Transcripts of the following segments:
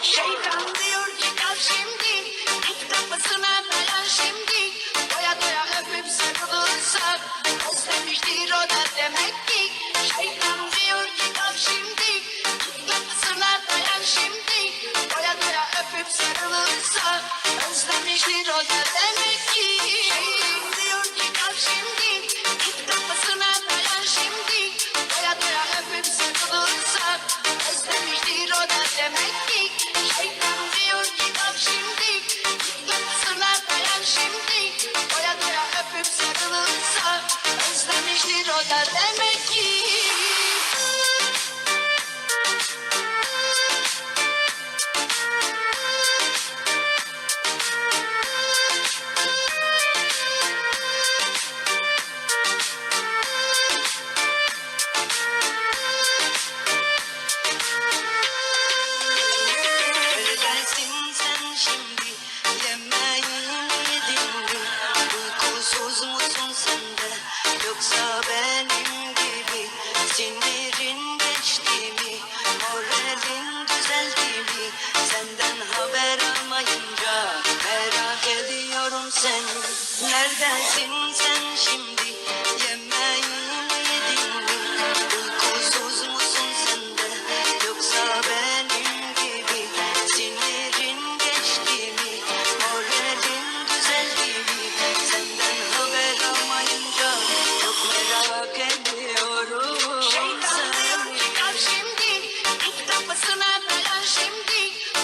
Şeytan diyor ki kal şimdi, git kapısına dayan şimdi. Doya doya öpüp sarılırsak özlemiştir o da demek ki. Şeytan diyor ki kal şimdi, git kapısına dayan şimdi. Doya doya öpüp sarılırsak özlemiştir o da demek ki. Şeytan diyor ki kal şimdi, git kapısına dayan şimdi. Doya doya öpüp sarılırsak özlemiştir o da demek ki. Şeytan diyor ki kal şimdi, git kapısına dayan şimdi. Doya doya öpüp sarılırsak özlemiştir o da demek ki. Neredesin sen şimdi? Yemeğini yedin mi? Uykusuz musun sen de? Yoksa benim gibi sinirin geçti mi? Moralin düzeldi mi? Senden haber almayınca merak ediyorum seni. Neredesin sen şimdi? Yemeğini yedin mi? Uykusuz musun sen de? Yoksa benim gibi sinirin geçti mi? Moralin düzeldi mi? Senden haber almayınca çok merak ediyorum. Şeytan diyor ki kal şimdi, git kapısına dayan şimdi.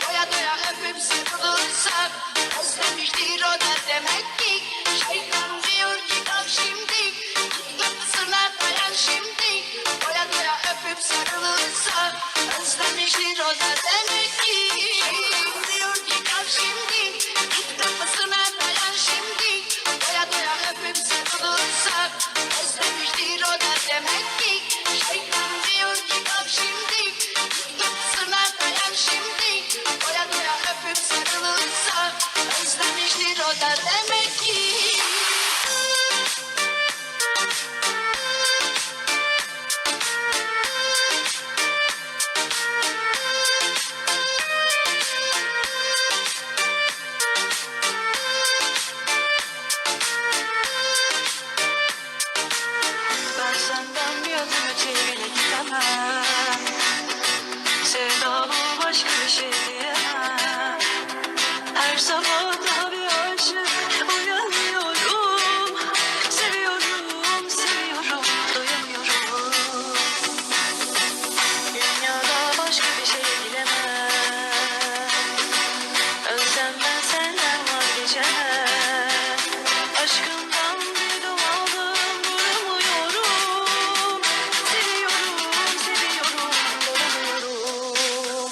Doya doya öpüp sarılırsak özlemiştir o da demek ki. Şeytan diyor ki kal şimdi, git kapısına dayan şimdi. Doya doya öpüp sarılırsak özlemiştir o da demek ki. Şeytan diyor ki kal şimdi, git kapısına dayan şimdi. Doya doya öpüp sarılırsak özlemiştir o da demek ki. Şeytan diyor ki kal şimdi, git kapısına dayan şimdi. Doya doya öpüp sarılırsak özlemiştir o da demek ki. Ben senden bir adım öteye gidemem. Sevda bu başka bir şey diyemem. Her sabah daha bir aşık uyanıyorum. Seviyorum, seviyorum, doyamıyorum. Dünyada başka bir şey bilemem. Ölsem ben senden vazgeçemem. Aşkından bir yudum aldım, duramıyorum. Seviyorum, seviyorum, doyamıyorum.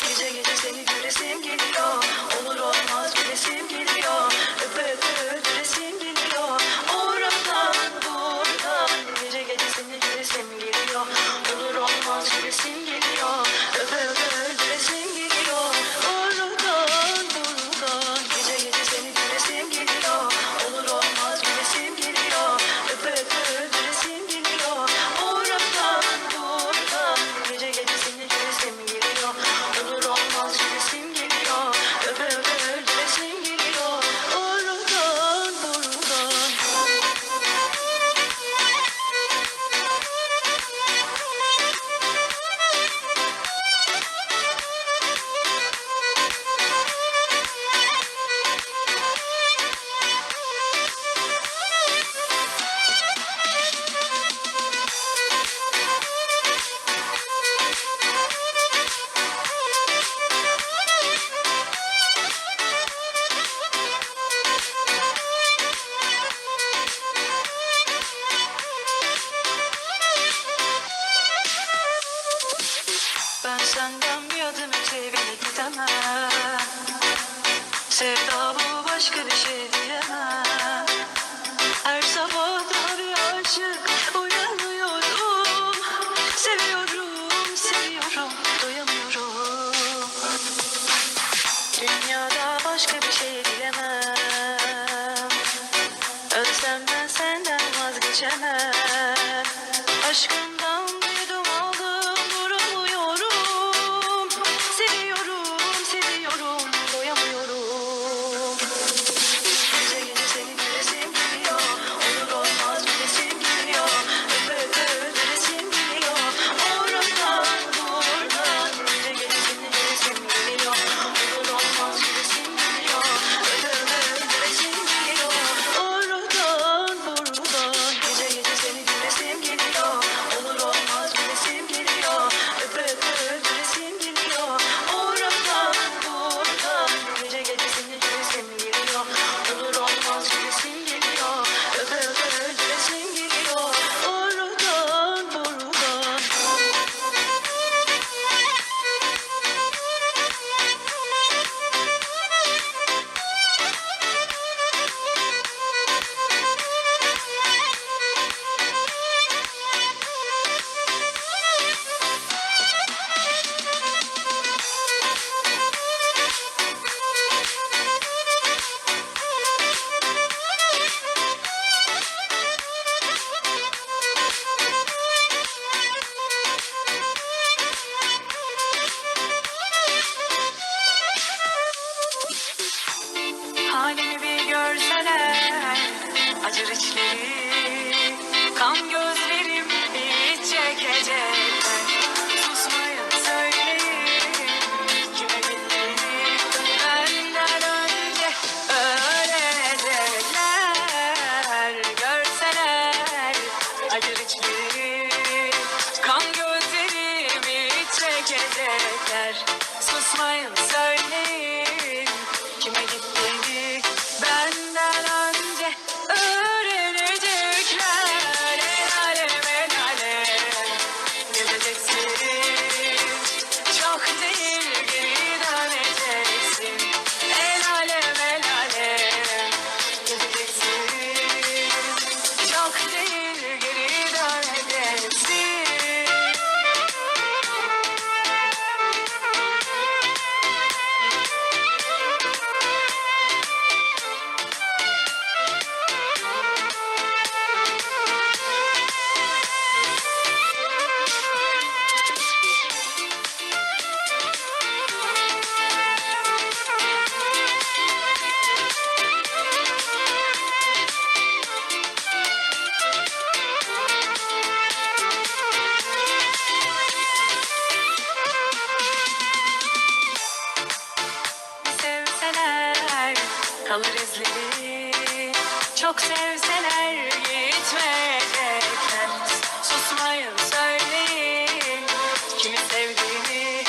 Gece gece seni göresim geliyor. Olur olmaz gülesim geliyor. Öpe öpe öldüresim geliyor. Oradan buradan. Gece gece seni göresim geliyor. Olur olmaz gülesim geliyor. Öpe öpe öldüresim geliyor. Oradan buradan. Gece gece seni göresim geliyor. Olur olmaz gülesim geliyor. Öpe öpe öldüresim geliyor. Oradan buradan. Gece gece seni göresim geliyor. Olur olmaz gülesim geliyor. Öpe öpe öldüresim geliyor. Oradan buradan. Ben senden bir adım öteye bile gidemem. Sevda bu başka bir şey diyemem. Her sabah daha bir aşık uyanıyorum. Seviyorum, seviyorum, doyamıyorum. Dünyada başka bir şey bilemem. Ölsem ben senden vazgeçemem. Aşkından bir yudum aldım, duramıyorum. Seviyorum. görseler susmayın söyleyin. Kime gittiğini benden önce öğrenecekler. El alem el alem gezeceksin. Çok değil geri döneceksin. El alem el alem gezeceksin. Çok değil geri döneceksin. Sevseler kalır izleri, çok sevseler gitmeyecekler. Susmayın söyleyin kimi sevdiğini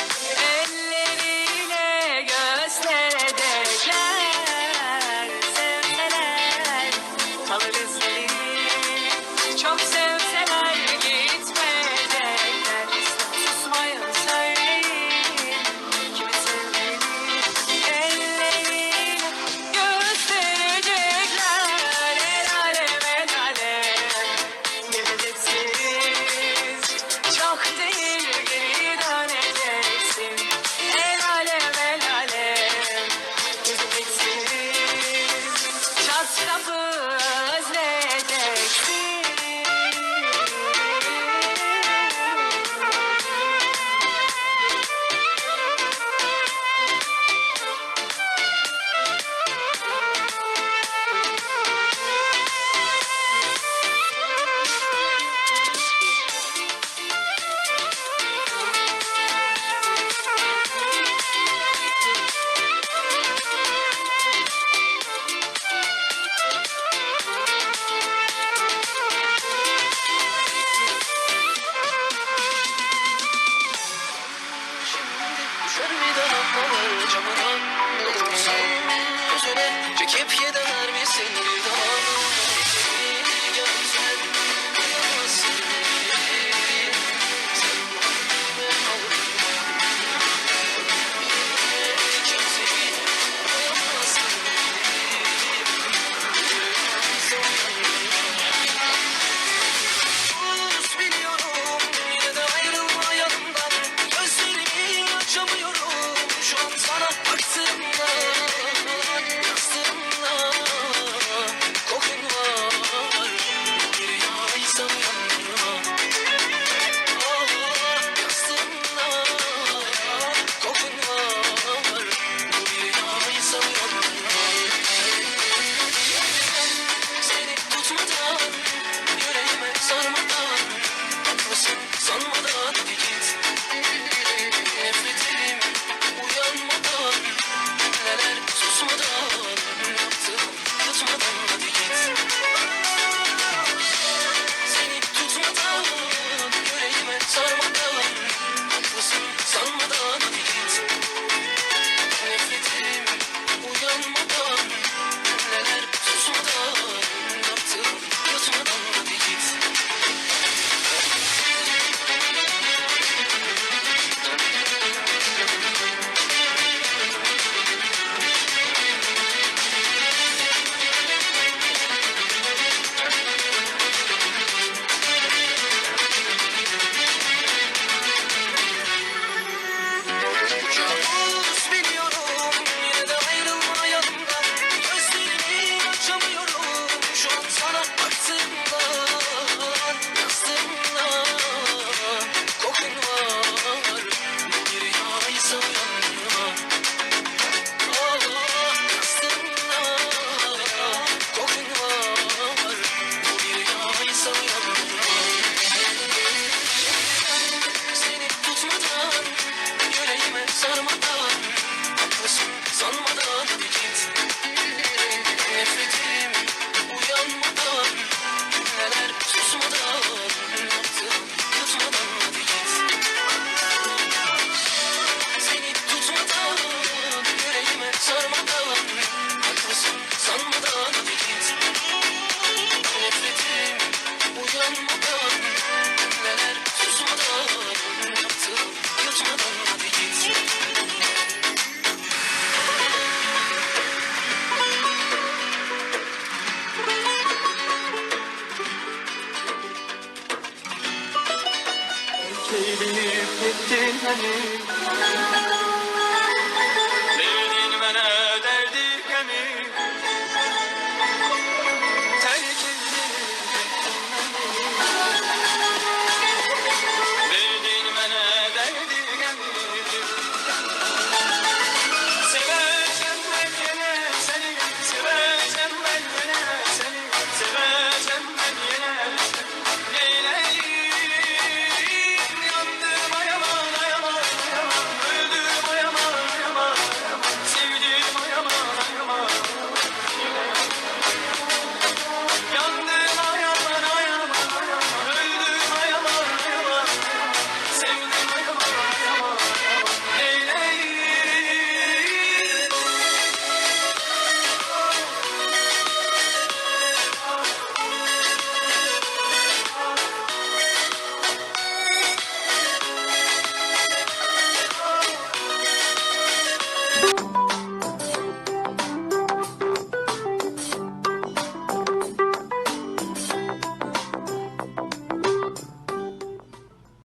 elleriyle gösterecekler. Sevseler kalır izleri, çok sevseler gitmeyecekler. Susmayın söyleyin kimi sevdiğini elleriyle gösterecekler. El alem el alem gezeceksiniz. Çok değil geri döneceksin. El alem el alem gezeceksiniz. Çat kapı özleyeceksin. Düşer bir damlalar camına, dokunsan gözüne, çekip gider misin birden?